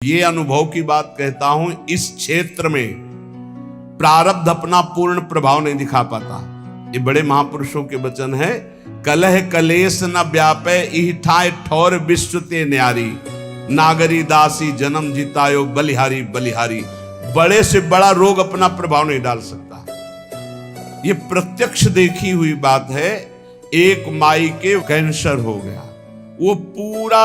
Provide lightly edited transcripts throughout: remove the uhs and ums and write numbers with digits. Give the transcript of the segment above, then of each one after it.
ये अनुभव की बात कहता हूं, इस क्षेत्र में प्रारब्ध अपना पूर्ण प्रभाव नहीं दिखा पाता। ये बड़े महापुरुषों के वचन है। कलह कलेश न व्यापे इठाए ठौर विश्व ते न्यारी, नागरी दासी जन्म जितायो बलिहारी बलिहारी। बड़े से बड़ा रोग अपना प्रभाव नहीं डाल सकता। ये प्रत्यक्ष देखी हुई बात है। एक माई के कैंसर हो गया, वो पूरा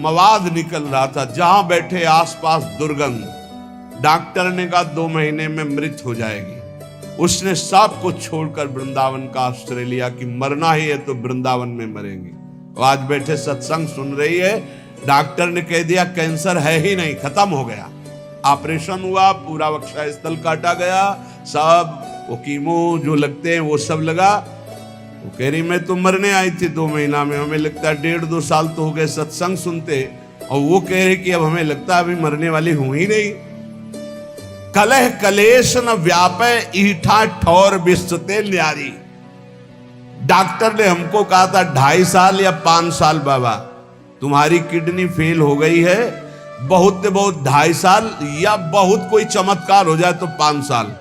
मवाद निकल रहा था, जहां बैठे आसपास दुर्गंध। डॉक्टर ने कहा 2 महीने में मृत हो जाएगी। उसने सब कुछ छोड़कर वृंदावन का आश्रय लिया कि मरना ही है तो वृंदावन में मरेंगे। आज बैठे सत्संग सुन रही है। डॉक्टर ने कह दिया कैंसर है ही नहीं, खत्म हो गया। ऑपरेशन हुआ, पूरा वक्षा स्थल काटा गया, सब वो कीमो जो लगते हैं वो सब लगा। वो कह रही मैं तो मरने आई थी 2 महीना में, हमें लगता है 1.5-2 साल तो हो गए सत्संग सुनते, और वो कह रहे कि अब हमें लगता है अभी मरने वाली हूं ही नहीं। कलह कलेश न व्यापे ईठा ठौर विस्तते न्यारी। डॉक्टर ने हमको कहा था 2.5 साल या 5 साल बाबा तुम्हारी किडनी फेल हो गई है, बहुत 2.5 साल, या बहुत कोई चमत्कार हो जाए तो 5 साल,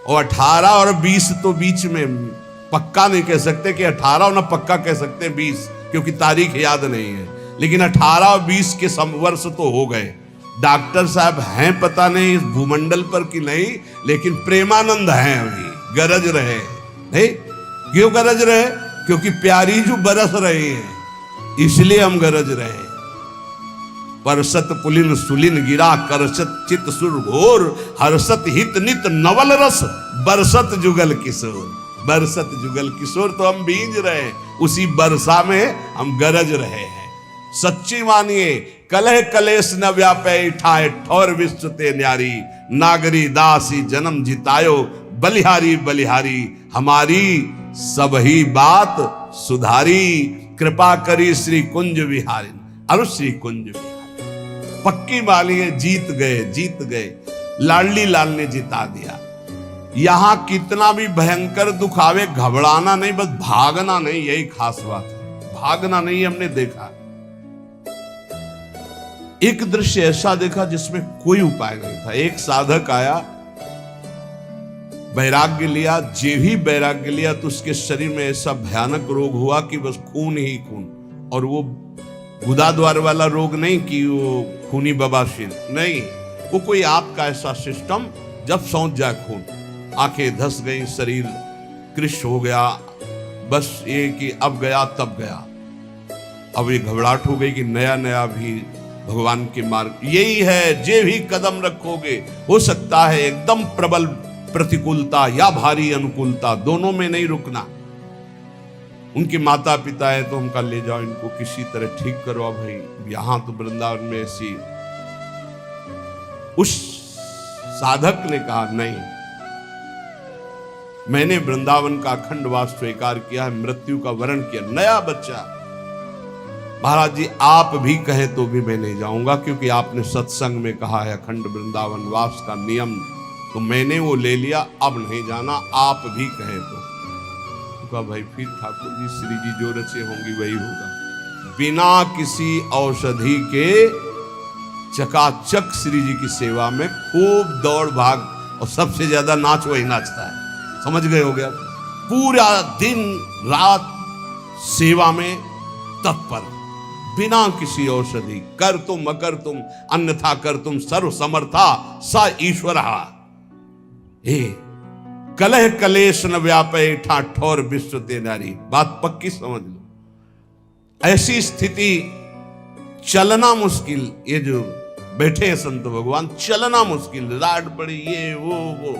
और 18 और 20 तो बीच में पक्का नहीं कह सकते कि 18 और ना पक्का कह सकते 20, क्योंकि तारीख याद नहीं है, लेकिन 18 और 20 के वर्ष तो हो गए। डॉक्टर साहब हैं पता नहीं इस भूमंडल पर कि नहीं, लेकिन प्रेमानंद हैं अभी, गरज रहे नहीं। क्यों गरज रहे? क्योंकि प्यारी जो बरस रही है, इसलिए हम गरज रहे। परसत पुलिन सुलिन गिरा करसत चित सुर घोर, हर्षत हित नित नवल रस बरसत जुगल किशोर। बरसत जुगल किशोर तो हम भींज रहे, उसी बरसा में हम गरज रहे हैं। सच्ची मानिए, कलह कलेश न व्यापे ठाए ठौर विश्व ते न्यारी, नागरी दासी जन्म जितायो बलिहारी बलिहारी। हमारी सबही बात सुधारी, कृपा करी श्री कुंज विहारी। अरु श्री कुंज विहारी पक्की मानिए, जीत गए जीत गए। लाडली लाल ने जिता दिया। यहां कितना भी भयंकर दुख आवे, घबराना नहीं, बस भागना नहीं, यही खास बात है। भागना नहीं। हमने देखा एक दृश्य ऐसा देखा जिसमें कोई उपाय नहीं था। एक साधक आया, वैराग्य लिया, जे भी वैराग्य लिया तो उसके शरीर में ऐसा भयानक रोग हुआ कि बस खून ही खून। और वो गुदाद्वार वाला रोग नहीं कि वो खूनी बवासीर नहीं, वो कोई आपका ऐसा सिस्टम जब सौंध जाए खून, आंखें धस गई, शरीर कृश हो गया, बस ये कि अब गया तब गया। अब ये घबराहट हो गई कि नया नया भी भगवान के मार्ग यही है, जे भी कदम रखोगे हो सकता है एकदम प्रबल प्रतिकूलता या भारी अनुकूलता, दोनों में नहीं रुकना। उनके माता पिता है तो उनका ले जाओ, इनको किसी तरह ठीक करो। भाई यहां तो वृंदावन में ऐसी। उस साधक ने कहा नहीं, मैंने वृंदावन का अखंड वास स्वीकार किया है, मृत्यु का वरण किया। नया बच्चा, महाराज जी आप भी कहें तो भी मैं नहीं जाऊंगा, क्योंकि आपने सत्संग में कहा है अखंड वृंदावन वास का नियम, तो मैंने वो ले लिया, अब नहीं जाना, आप भी कहें तो। कहा भाई फिर ठाकुर जी श्री जी जो रचे होंगी वही होगा। बिना किसी औषधि के चकाचक श्री जी की सेवा में खूब दौड़ भाग, और सबसे ज्यादा नाच वही नाचता है। समझ गए हो गया? पूरा दिन रात सेवा में तत्पर, बिना किसी औषधि। कर तुम अकर तुम अन्यथा कर तुम सर्व समर्था सा ईश्वर। कलह कलेश न व्यापे ठाठौर विश्व ते नारी। बात पक्की समझ लो। ऐसी स्थिति, चलना मुश्किल, ये जो बैठे हैं संत भगवान, चलना मुश्किल, राड पड़ी, ये वो।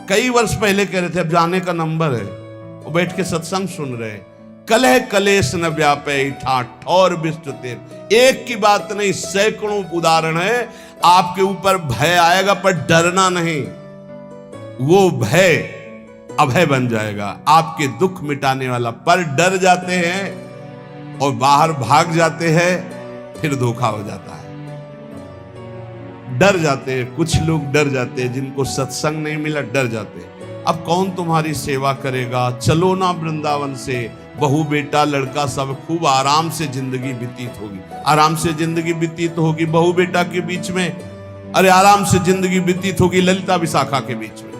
कई वर्ष पहले कह रहे थे अब जाने का नंबर है, वो बैठ के सत्संग सुन रहे हैं। कलह कलेश न व्यापे ठाठौर विश्व ते। एक की बात नहीं, सैकड़ों उदाहरण है। आपके ऊपर भय आएगा पर डरना नहीं, वो भय अभय बन जाएगा, आपके दुख मिटाने वाला। पर डर जाते हैं और बाहर भाग जाते हैं, फिर धोखा हो जाता है। डर जाते हैं, कुछ लोग डर जाते हैं, जिनको सत्संग नहीं मिला डर जाते हैं। अब कौन तुम्हारी सेवा करेगा? चलो ना वृंदावन से, बहू बेटा लड़का सब खूब आराम से जिंदगी व्यतीत होगी, आराम से जिंदगी व्यतीत होगी बहू बेटा के बीच में, अरे आराम से जिंदगी व्यतीत होगी ललिता विशाखा के बीच में।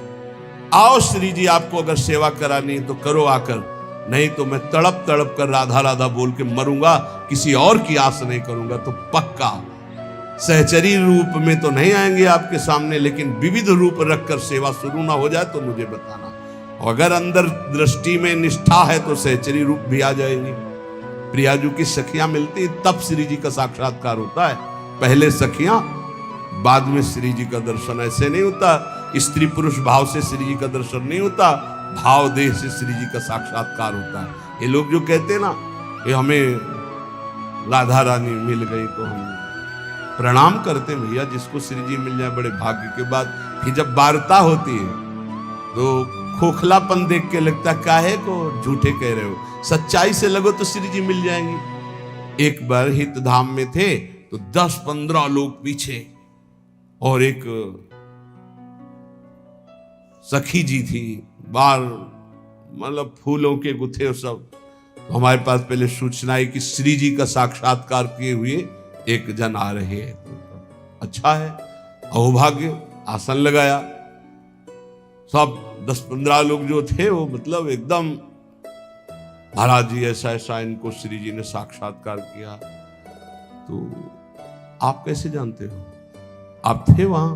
आओ श्री जी, आपको अगर सेवा करानी है तो करो आकर, नहीं तो मैं तड़प तड़प कर राधा राधा बोल के मरूंगा, किसी और की आस नहीं करूंगा। तो पक्का सहचरी रूप में तो नहीं आएंगे आपके सामने, लेकिन विविध रूप रखकर सेवा शुरू ना हो जाए तो मुझे बताना। अगर अंदर दृष्टि में निष्ठा है तो सहचरी रूप भी आ जाएगी। प्रियाजू की सखियां मिलती तब श्री जी का साक्षात्कार होता है, पहले सखियां बाद में श्री जी का दर्शन। ऐसे नहीं होता, स्त्री पुरुष भाव से श्री जी का दर्शन नहीं होता, भाव देह से श्री जी का साक्षात्कार होता है। ये लोग जो कहते हैं ना कि हमें राधा रानी मिल गई, तो हम प्रणाम करते भैया, जिसको श्री जी मिल जाए बड़े भाग्य के बाद। फिर जब वार्ता होती है तो खोखलापन देख के लगता काहे को झूठे कह रहे हो, सच्चाई से लगो तो श्री जी मिल जाएंगी। एक बार हित धाम में थे तो 10-15 लोग पीछे, और एक सखी जी थी, बार मतलब फूलों के गुथे और सब। हमारे पास पहले सूचना है कि श्री जी का साक्षात्कार किए हुए एक जन आ रहे हैं। अच्छा है, अहोभाग्य, आसन लगाया। सब 10-15 लोग जो थे वो मतलब एकदम, महाराज जी ऐसा ऐसा इनको श्री जी ने साक्षात्कार किया। तो आप कैसे जानते हो, आप थे वहां?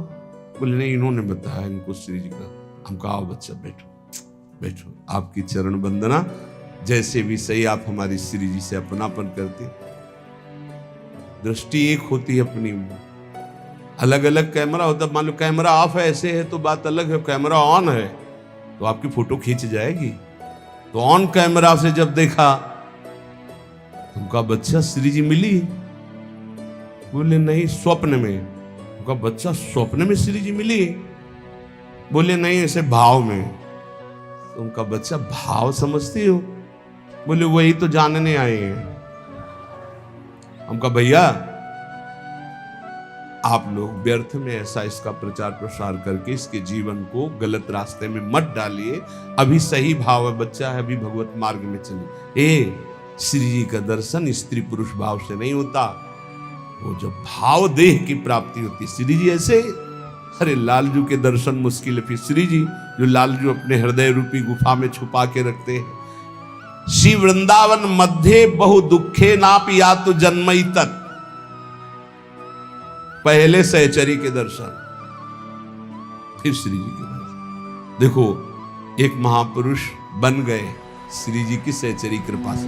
बोले नहीं, इन्होंने बताया इनको श्री जी का। हम कहा आओ बच्चा बैठो बैठो, आपकी चरण वंदना, जैसे भी सही आप हमारी श्री जी से अपनापन करते। दृष्टि एक होती है अपनी, अलग अलग कैमरा होता है। मान लो कैमरा ऑफ है ऐसे है तो बात अलग है, कैमरा ऑन है तो आपकी फोटो खींच जाएगी। तो ऑन कैमरा से जब देखा, तुमका बच्चा श्री जी मिली? बोले नहीं, स्वप्न में। उनका बच्चा स्वप्न में श्री जी मिली? बोले नहीं, ऐसे भाव में। तो उनका बच्चा भाव समझती हो? बोले वही तो जानने आए हैं। हमका भैया आप लोग व्यर्थ में ऐसा इसका प्रचार प्रसार करके इसके जीवन को गलत रास्ते में मत डालिए। अभी सही भाव है, बच्चा है, अभी भगवत मार्ग में चलिए। श्री जी का दर्शन स्त्री पुरुष भाव से नहीं होता, वो जब भाव देह की प्राप्ति होती। श्री जी ऐसे, अरे लालजू के दर्शन मुश्किल है, फिर श्री जी जो लालजू अपने हृदय रूपी गुफा में छुपा के रखते हैं। श्री वृंदावन मध्य बहु दुखे नाप या तो जन्मई तक, पहले सहचरी के दर्शन, फिर श्री जी के दर्शन। देखो एक महापुरुष बन गए श्री जी की सहचरी कृपा से।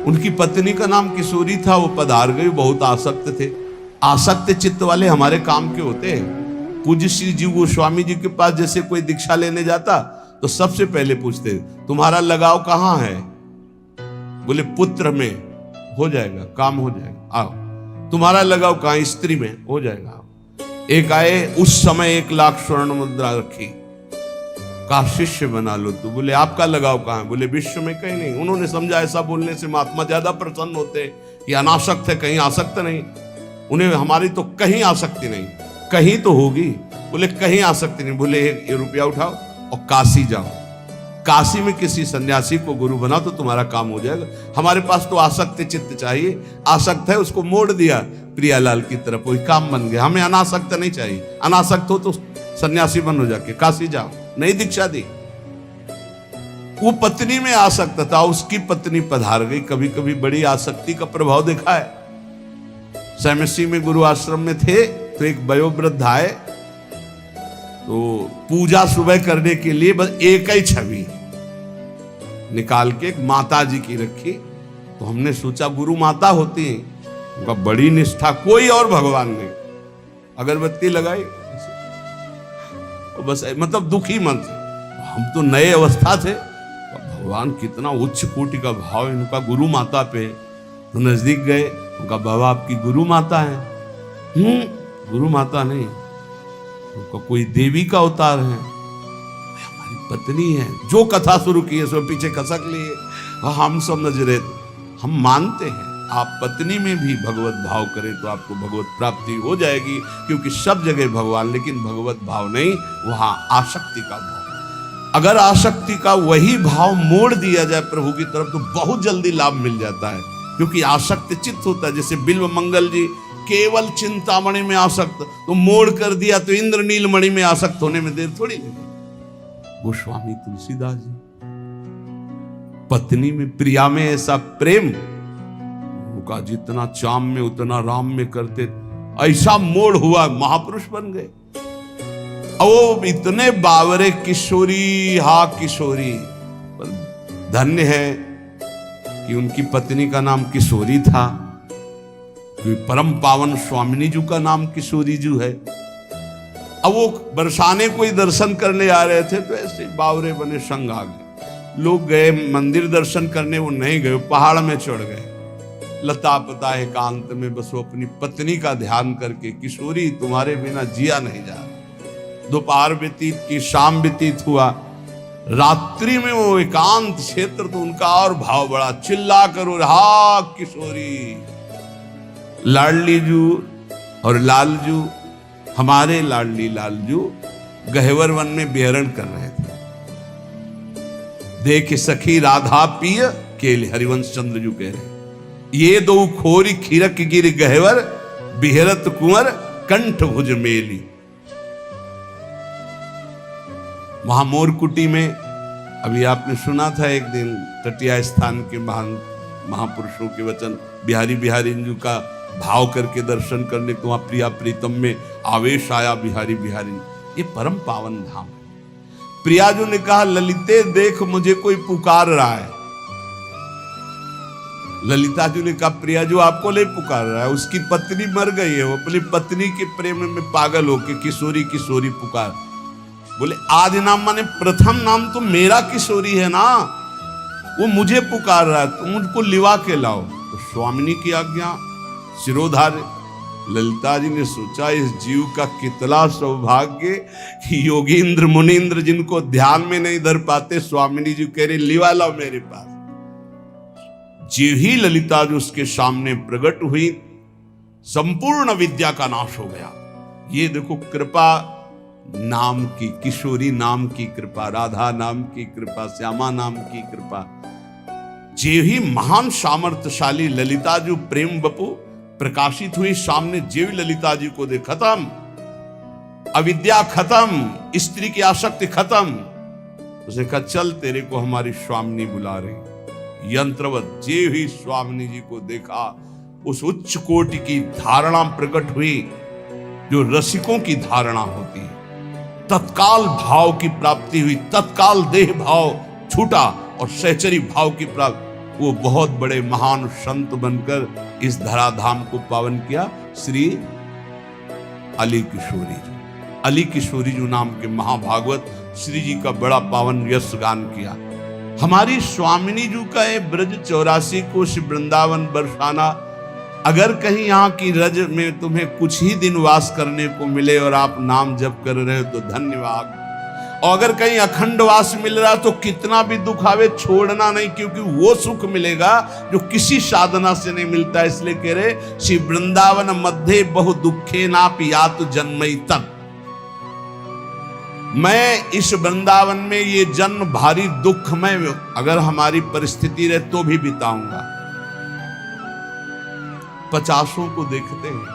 उनकी पत्नी का नाम किशोरी था, वो पधार गई, बहुत आसक्त थे। आसक्त चित्त वाले हमारे काम के होते हैं। पूज्य श्री जी गोस्वामी जी के पास जैसे कोई दीक्षा लेने जाता तो सबसे पहले पूछते तुम्हारा लगाव कहाँ है? बोले पुत्र में, हो जाएगा, काम हो जाएगा, आओ। तुम्हारा लगाव कहाँ? स्त्री में, हो जाएगा। एक आए, उस समय 1 लाख स्वर्ण मुद्रा रखी, का शिष्य बना लो। तो बोले आपका लगाव कहाँ है? बोले विश्व में कहीं नहीं। उन्होंने समझा ऐसा बोलने से महात्मा ज्यादा प्रसन्न होते हैं कि अनासक्त है, कहीं आसक्त नहीं। उन्हें हमारी तो कहीं आसक्ति नहीं, कहीं तो होगी। बोले कहीं आसक्ति नहीं। बोले ये रुपया उठाओ और काशी जाओ, काशी में किसी सन्यासी को गुरु बनाओ तो तुम्हारा काम हो जाएगा। हमारे पास तो आसक्त चित्त चाहिए, आसक्त है उसको मोड़ दिया प्रियालाल की तरफ, वही काम बन गया। हमें अनासक्त नहीं चाहिए, अनासक्त हो तो सन्यासी बनो, जाके काशी जाओ। नहीं दीक्षा दी। वो पत्नी में आसक्त था, उसकी पत्नी पधार गई। कभी कभी बड़ी आसक्ति का प्रभाव देखा है। सैमसी में गुरु आश्रम में थे तो एक वयोवृद्ध आए, तो पूजा सुबह करने के लिए बस एक ही छवि निकाल के एक माता जी की रखी। तो हमने सोचा गुरु माता होती है, उनका बड़ी निष्ठा, कोई और भगवान नहीं। अगरबत्ती लगाई, बस मतलब दुखी मन से। हम तो नए अवस्था थे, भगवान कितना उच्च कोटि का भाव इनका गुरु माता पे। तो नजदीक गए, उनका बाबा आपकी गुरु माता है? गुरु माता नहीं, उनका कोई देवी का अवतार है, हमारी पत्नी है। जो कथा शुरू की है सो पीछे खसक लिए। हम समझ रहे, हम मानते हैं आप पत्नी में भी भगवत भाव करें तो आपको भगवत प्राप्ति हो जाएगी, क्योंकि सब जगह भगवान, लेकिन भगवत भाव नहीं, वहां आसक्ति का भाव। अगर आसक्ति का वही भाव मोड़ दिया जाए प्रभु की तरफ तो बहुत जल्दी लाभ मिल जाता है, क्योंकि आसक्त चित्त होता है। जैसे बिल्व मंगल जी केवल चिंतामणि में आसक्त, तो मोड़ कर दिया तो इंद्रनील मणि में आसक्त होने में देर थोड़ी लगी। गोस्वामी तुलसीदास जी पत्नी में, प्रिया में ऐसा प्रेम उनका, जितना चाम में उतना राम में करते, ऐसा मोड़ हुआ, महापुरुष बन गए। वो इतने बावरे किशोरी, हा किशोरी, धन्य है कि उनकी पत्नी का नाम किशोरी था, क्योंकि परम पावन स्वामिनी जी का नाम किशोरी जी है। अब वो बरसाने कोई दर्शन करने आ रहे थे तो ऐसे बावरे बने संग आ गए। लोग गए मंदिर दर्शन करने, वो नहीं गए, पहाड़ में चढ़ गए, लता पता एकांत में बस वो अपनी पत्नी का ध्यान करके, किशोरी तुम्हारे बिना जिया नहीं जा रहा। दोपहर व्यतीत की, शाम व्यतीत हुआ, रात्रि में वो एकांत क्षेत्र, तो उनका और भाव बड़ा, चिल्ला करो हा किशोरी। लाडली जू और लालजू, हमारे लाडली लालजू गहवर वन में विहरण कर रहे थे। देख सखी राधा पिय केल, हरिवंश चंद्र जू कह रहे, ये दो खोरी खीरक गिर गहवर, बिहरत कुंवर कंठ भुज मेली। वहां मोरकुटी में, अभी आपने सुना था एक दिन तटिया स्थान के महान महापुरुषों के वचन, बिहारी बिहारी जी का भाव करके दर्शन करने को वहां प्रिया प्रीतम में आवेश आया बिहारी बिहारी। ये परम पावन धाम है। प्रियाजू ने कहा ललिते देख मुझे कोई पुकार रहा है। ललिता जी ने कहा प्रियाजू आपको ले पुकार रहा है, उसकी पत्नी मर गई है, वो अपनी पत्नी के प्रेम में पागल होके किशोरी किशोरी पुकार। बोले आदि नाम माने प्रथम नाम तो मेरा किशोरी है ना, वो मुझे पुकार रहा है, तुम मुझको लिवा के लाओ। तो स्वामिनी की आज्ञा शिरोधार्य। ललिता जी ने सोचा इस जीव का कितना सौभाग्य कि योगींद्र मुनींद्र जिनको ध्यान में नहीं धर पाते, स्वामिनी जी कह रहे लिवा लाओ मेरे पास। जीव ही ललिता जी उसके सामने प्रकट हुई, संपूर्ण विद्या का नाश हो गया। ये देखो कृपा नाम की, किशोरी नाम की कृपा, राधा नाम की कृपा, श्यामा नाम की कृपा। जीव ही महान सामर्थ्यशाली ललिता जी प्रेम बपू प्रकाशित हुई सामने, जीव ललिता जी को देख, खत्म अविद्या, खत्म स्त्री की आसक्ति खत्म। उसने कहा चल तेरे को हमारी स्वामिनी बुला रही। यंत्रवत जीव ही स्वामिनी जी को देखा, उस उच्च कोटि की धारणा प्रकट हुई जो रसिकों की धारणा होती है। तत्काल भाव की प्राप्ति हुई, तत्काल देह भाव छूटा और सहचरी भाव की प्राप्ति। वो बहुत बड़े महान संत बनकर इस धराधाम को पावन किया। श्री अली किशोरी जी, अली किशोरी जी नाम के महाभागवत श्री जी का बड़ा पावन यश गान किया। हमारी स्वामिनी जी का ये ब्रज 84 कोश वृंदावन बरसाना, अगर कहीं यहाँ की रज में तुम्हें कुछ ही दिन वास करने को मिले और आप नाम जप कर रहे हो तो धन्यवाद। और अगर कहीं अखंड वास मिल रहा तो कितना भी दुख आवे छोड़ना नहीं, क्योंकि वो सुख मिलेगा जो किसी साधना से नहीं मिलता। इसलिए कह रहे श्री वृंदावन मध्य बहु दुखे ना पियात जन्मई तक, मैं इस वृंदावन में ये जन्म भारी दुख में अगर हमारी परिस्थिति रहे तो भी बिताऊंगा। 50 को देखते हैं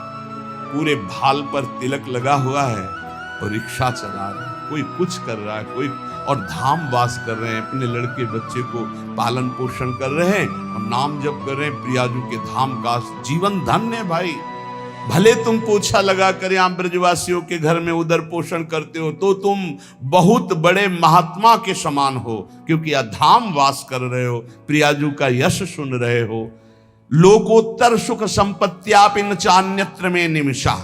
पूरे भाल पर तिलक लगा हुआ है और रिक्शा चला रहे हैं, कोई कुछ कर रहा है, कोई और धाम वास कर रहे हैं, अपने लड़के बच्चे को पालन पोषण कर रहे हैं और नाम जप कर रहे हैं प्रियाजू के धाम का। जीवन धन्य है भाई। भले तुम पोछा लगा कर यहाँ ब्रजवासियों के घर में उधर पोषण करते हो तो तुम बहुत बड़े महात्मा के समान हो, क्योंकि धाम वास कर रहे हो, प्रियाजू का यश सुन रहे हो। लोकोत्तर सुख संपत्त्यापिन चान्यत्र में निमिषा।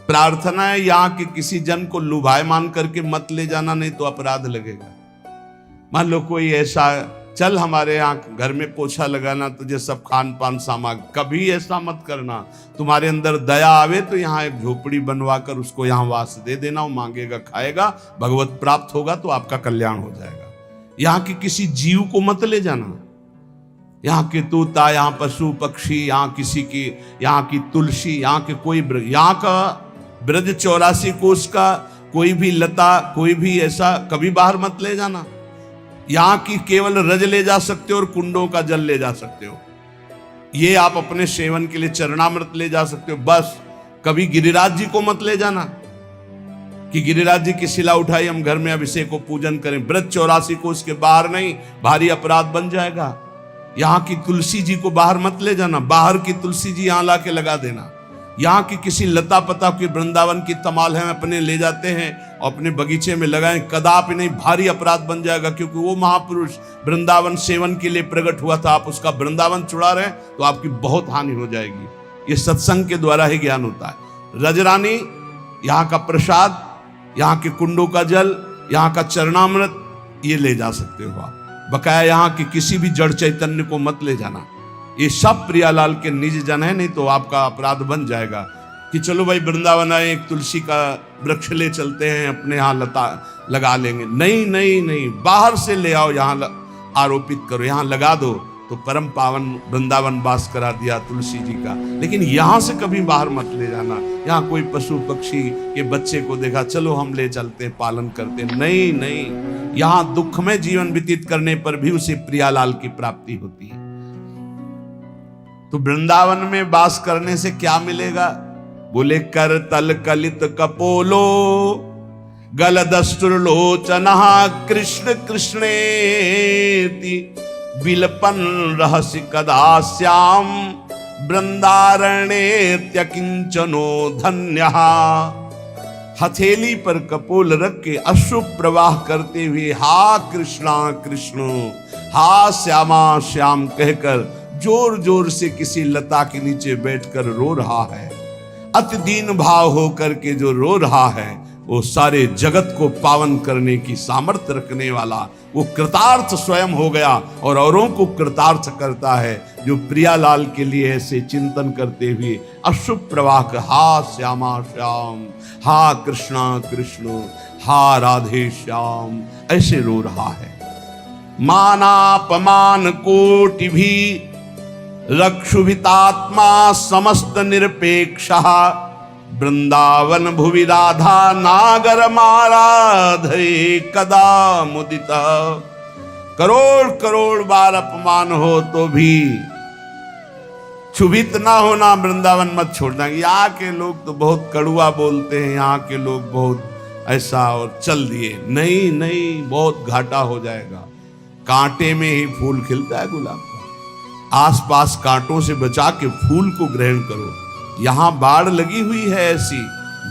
प्रार्थना है यहाँ के किसी जन को लुभायमान करके मत ले जाना, नहीं तो अपराध लगेगा। मान लो कोई ऐसा, चल हमारे यहाँ घर में पोछा लगाना, तुझे सब खान पान सामग्री, कभी ऐसा मत करना। तुम्हारे अंदर दया आवे तो यहाँ एक झोपड़ी बनवा कर उसको यहाँ वास दे देना, वो मांगेगा खाएगा, भगवत प्राप्त होगा तो आपका कल्याण हो जाएगा। यहाँ के किसी जीव को मत ले जाना। यहाँ के तोता, यहाँ पशु पक्षी, यहाँ किसी की, यहाँ की तुलसी, यहाँ के कोई यहाँ का ब्रज 84 कोश का कोई भी लता, कोई भी ऐसा कभी बाहर मत ले जाना। यहां की केवल रज ले जा सकते हो और कुंडों का जल ले जा सकते हो। ये आप अपने सेवन के लिए चरणामृत ले जा सकते हो, बस। कभी गिरिराज जी को मत ले जाना कि गिरिराज जी की शिला उठाई, हम घर में अभिषेक को पूजन करें। व्रत 84 को उसके बाहर नहीं, भारी अपराध बन जाएगा। यहां की तुलसी जी को बाहर मत ले जाना, बाहर की तुलसी जी यहां लाके लगा देना। यहाँ की किसी लता पता की वृंदावन की तमाल है अपने ले जाते हैं और अपने बगीचे में लगाएं, कदापि नहीं, भारी अपराध बन जाएगा। क्योंकि वो महापुरुष वृंदावन सेवन के लिए प्रकट हुआ था, आप उसका वृंदावन चुरा रहे हैं तो आपकी बहुत हानि हो जाएगी। ये सत्संग के द्वारा ही ज्ञान होता है। रजरानी, यहाँ का प्रसाद, यहाँ के कुंडों का जल, यहाँ का चरणामृत, ये ले जा सकते हो आप। बकाया यहाँ की किसी भी जड़ चैतन्य को मत ले जाना। ये सब प्रियालाल के निज जन है, नहीं तो आपका अपराध बन जाएगा कि चलो भाई वृंदावन आए, एक तुलसी का वृक्ष ले चलते हैं, अपने यहाँ लता लगा लेंगे। नहीं नहीं नहीं, बाहर से ले आओ, यहाँ आरोपित करो, यहाँ लगा दो, तो परम पावन वृंदावन वास करा दिया तुलसी जी का। लेकिन यहाँ से कभी बाहर मत ले जाना। यहाँ कोई पशु पक्षी के बच्चे को देखा, चलो हम ले चलते हैं, पालन करते हैं। नहीं नहीं, यहाँ दुख में जीवन व्यतीत करने पर भी उसे प्रियालाल की प्राप्ति होती है। तो वृंदावन में वास करने से क्या मिलेगा? बोले कर तल कलित कपोलो गलदस्तुर्लोचना कृष्ण कृष्णेति विलपन रहस्य कदा श्याम वृंदारण्येत्य किंचनो धन्यः। हथेली पर कपोल रख के अश्रु प्रवाह करते हुए हा कृष्णा कृष्ण, हा श्यामा श्याम कहकर जोर जोर से किसी लता के नीचे बैठकर रो रहा है। अति दीन भाव होकर के जो रो रहा है, वो सारे जगत को पावन करने की सामर्थ्य रखने वाला, वो कृतार्थ स्वयं हो गया और औरों को कृतार्थ करता है। जो प्रियालाल के लिए ऐसे चिंतन करते हुए अश्रु प्रवाह का हा श्यामा श्याम, हा कृष्णा कृष्ण, हा राधे श्याम, ऐसे रो रहा है। मानापमान कोटि भी रक्षुभितात्मा समस्त निरपेक्षः वृंदावन भुवि राधा नागर माराधे कदा मुदिता। करोड़ करोड़ बार अपमान हो तो भी क्षुभित ना होना, वृंदावन मत छोड़ना। यहाँ के लोग तो बहुत कड़ुआ बोलते हैं, यहाँ के लोग बहुत ऐसा, और चल दिए। नहीं नहीं, बहुत घाटा हो जाएगा। कांटे में ही फूल खिलता है गुलाब का। आसपास कांटों से बचा के फूल को ग्रहण करो। यहाँ बाढ़ लगी हुई है ऐसी,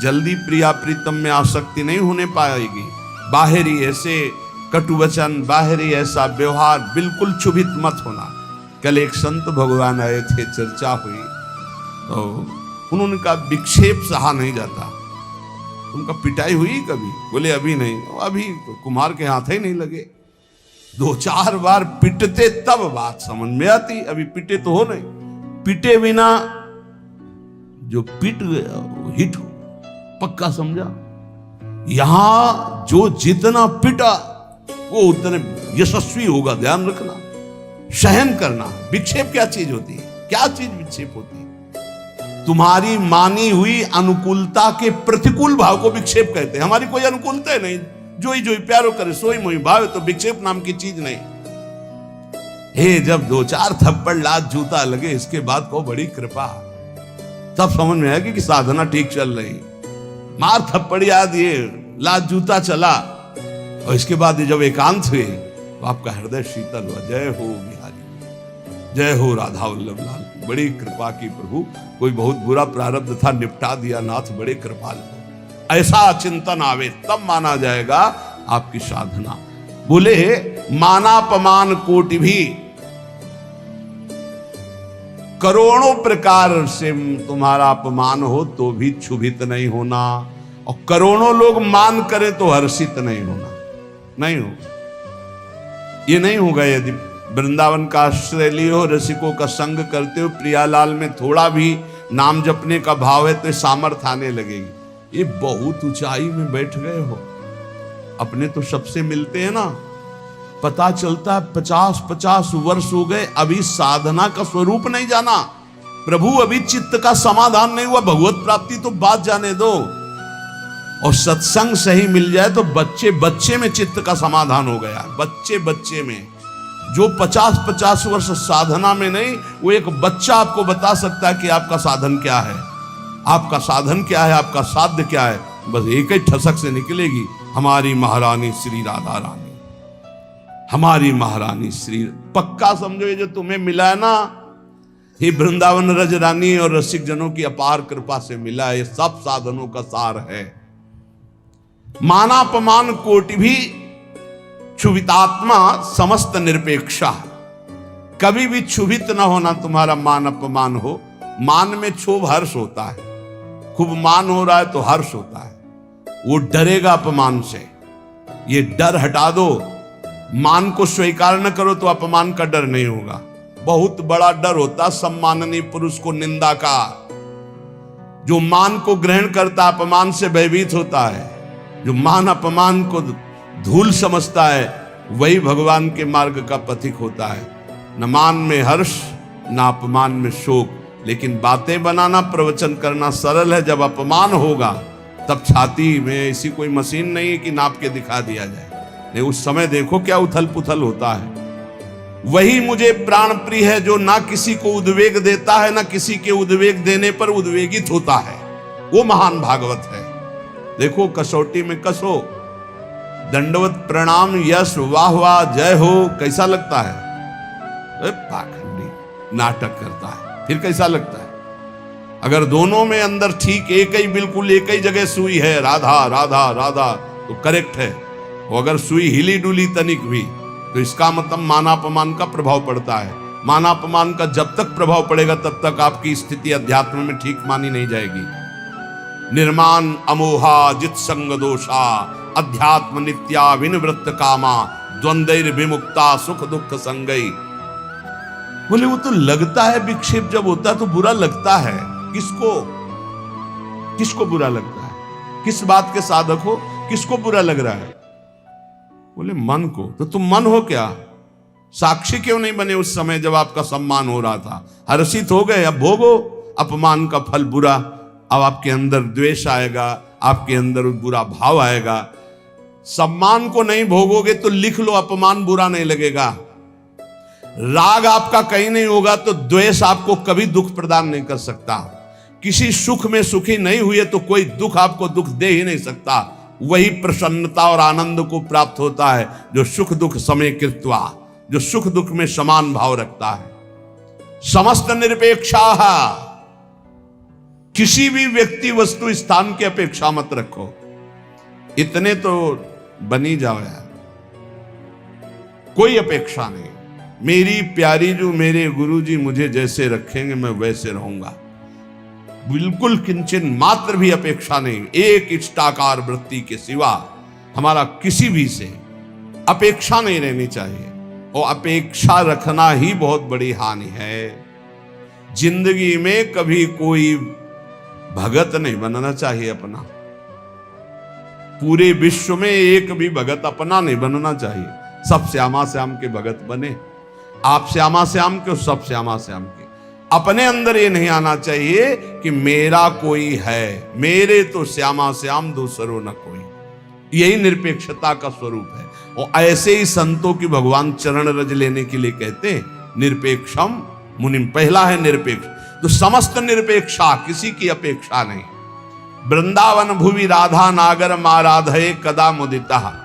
जल्दी प्रिया प्रीतम में आसक्ति नहीं होने पाएगी। बाहरी ऐसे कटुवचन, बाहरी ऐसा व्यवहार, बिल्कुल क्षुभित मत होना। कल एक संत भगवान आए थे, चर्चा हुई तो उन्होंने कहा विक्षेप सहा नहीं जाता। उनका पिटाई हुई कभी? बोले अभी नहीं। अभी तो कुम्हार के हाथ ही नहीं लगे, 2-4 बार पिटते तब बात समझ में आती। अभी पिटे तो हो नहीं, पिटे बिना जो पिट गया वो हिट हो, पक्का समझा। यहां जो जितना पिटा वो उतने यशस्वी होगा, ध्यान रखना। सहन करना। विक्षेप क्या चीज होती है? क्या चीज विक्षेप होती है? तुम्हारी मानी हुई अनुकूलता के प्रतिकूल भाव को विक्षेप कहते हैं। हमारी कोई अनुकूलता है नहीं, जो ही प्यारो करे सोई मोई भाव, तो विक्षेप नाम की चीज नहीं। हे, जब 2-4 थप्पड़ लात जूता लगे, इसके बाद को बड़ी कृपा, तब समझ में आएगी कि साधना ठीक चल रही। मार थप्पड़ याद, ये लात जूता चला, और इसके बाद जब एकांत हुए तो आपका हृदय शीतल हुआ। जय हो बिहारी, जय हो राधा वल्लभ लाल की, बड़ी कृपा की प्रभु। कोई बहुत बुरा प्रारब्ध था, निपटा दिया नाथ, बड़े कृपाल। ऐसा चिंतन आवे तब माना जाएगा आपकी साधना। बोले मानापमान कोटि भी, करोड़ों प्रकार से तुम्हारा अपमान हो तो भी क्षुभित नहीं होना, और करोड़ों लोग मान करें तो हर्षित नहीं होना। नहीं हो, ये नहीं होगा। यदि वृंदावन का आश्रय लिए हो, रसिकों का संग करते हो, प्रियालाल में थोड़ा भी नाम जपने का भाव है तो सामर्थ्य आने लगेगी। ये बहुत ऊंचाई में बैठ गए हो, अपने तो सबसे मिलते हैं ना, पता चलता है 50-50 वर्ष हो गए, अभी साधना का स्वरूप नहीं जाना। प्रभु अभी चित्त का समाधान नहीं हुआ, भगवत प्राप्ति तो बात जाने दो। और सत्संग सही मिल जाए तो बच्चे बच्चे में चित्त का समाधान हो गया। बच्चे बच्चे में, जो 50-50 वर्ष साधना में नहीं, वो एक बच्चा आपको बता सकता है कि आपका साधन क्या है, आपका साधन क्या है, आपका साध्य क्या है। बस एक ही ठसक से निकलेगी, हमारी महारानी श्री राधा रानी, हमारी महारानी श्री। पक्का समझो ये जो तुम्हें मिला है ना, ये वृंदावन रज रानी और रसिक जनों की अपार कृपा से मिला है। ये सब साधनों का सार है। मानापमान कोटि भी क्षुभितात्मा समस्त निरपेक्षा। कभी भी क्षुभित ना होना तुम्हारा मान अपमान हो। मान में क्षोभ हर्ष होता है, खूब मान हो रहा है तो हर्ष होता है, वो डरेगा अपमान से। ये डर हटा दो, मान को स्वीकार न करो तो अपमान का डर नहीं होगा। बहुत बड़ा डर होता सम्माननीय पुरुष को निंदा का। जो मान को ग्रहण करता अपमान से भयभीत होता है। जो मान अपमान को धूल समझता है वही भगवान के मार्ग का पथिक होता है। न मान में हर्ष न अपमान में शोक। लेकिन बातें बनाना, प्रवचन करना सरल है, जब अपमान होगा तब छाती में ऐसी कोई मशीन नहीं है कि नाप के दिखा दिया जाए। नहीं, उस समय देखो क्या उथल पुथल होता है। वही मुझे प्राण प्रिय है जो ना किसी को उद्वेग देता है, ना किसी के उद्वेग देने पर उद्वेगित होता है। वो महान भागवत है। देखो कसौटी में कसो, दंडवत प्रणाम यश वाह वाह जय हो, कैसा लगता है? पाखंडी नाटक करता है, फिर कैसा लगता है? अगर दोनों में अंदर ठीक एक ही, बिल्कुल एक ही जगह सुई है, राधा राधा राधा, तो करेक्ट है। और अगर सुई हिली डुली तनिक भी, तो इसका मतलब मानापमान का प्रभाव पड़ता है। मानापमान का जब तक प्रभाव पड़ेगा तब तक आपकी स्थिति अध्यात्म में ठीक मानी नहीं जाएगी। निर्माण अमोहा जित संग दोषा, अध्यात्म नित्या विनिवृत्त कामा, द्वंद्वैर विमुक्ता सुख दुख संगई। बोले वो तो लगता है विक्षेप जब होता है तो बुरा लगता है। किसको? किसको बुरा लगता है? किस बात के साधक हो, किसको बुरा लग रहा है? बोले मन को। तो तुम मन हो क्या? साक्षी क्यों नहीं बने उस समय जब आपका सम्मान हो रहा था? हर्षित हो गए, अब भोगो अपमान का फल बुरा। अब आपके अंदर द्वेष आएगा, आपके अंदर बुरा भाव आएगा। सम्मान को नहीं भोगोगे तो लिख लो, अपमान बुरा नहीं लगेगा। राग आपका कहीं नहीं होगा तो द्वेष आपको कभी दुख प्रदान नहीं कर सकता। किसी सुख में सुखी नहीं हुए तो कोई दुख आपको दुख दे ही नहीं सकता। वही प्रसन्नता और आनंद को प्राप्त होता है जो सुख दुख समय कृत्वा, जो सुख दुख में समान भाव रखता है। समस्त निरपेक्षा, किसी भी व्यक्ति वस्तु स्थान की अपेक्षा मत रखो। इतने तो बनी जाओ यार, कोई अपेक्षा नहीं। मेरी प्यारी जो मेरे गुरुजी मुझे जैसे रखेंगे मैं वैसे रहूंगा। बिल्कुल किंचन मात्र भी अपेक्षा नहीं। एक इष्टाकार वृत्ति के सिवा हमारा किसी भी से अपेक्षा नहीं रहनी चाहिए। और अपेक्षा रखना ही बहुत बड़ी हानि है। जिंदगी में कभी कोई भगत नहीं बनना चाहिए अपना। पूरे विश्व में एक भी भगत अपना नहीं बनना चाहिए। सब श्यामा श्याम के भगत बने। आप श्यामा श्याम के, सब श्यामा श्याम के। अपने अंदर ये नहीं आना चाहिए कि मेरा कोई है, मेरे तो श्यामा श्याम दूसरो न कोई। यही निरपेक्षता का स्वरूप है। और ऐसे ही संतों की भगवान चरण रज लेने के लिए कहते हैं निरपेक्षम मुनिम। पहला है निरपेक्ष, तो समस्त निरपेक्षा, किसी की अपेक्षा नहीं। वृंदावन भुवि राधा नागर माराधये कदा मुदिता।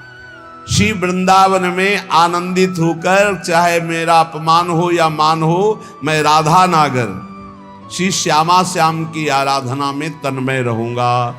श्री वृंदावन में आनंदित होकर, चाहे मेरा अपमान हो या मान हो, मैं राधा नागर श्री श्यामा श्याम की आराधना में तन्मय रहूंगा।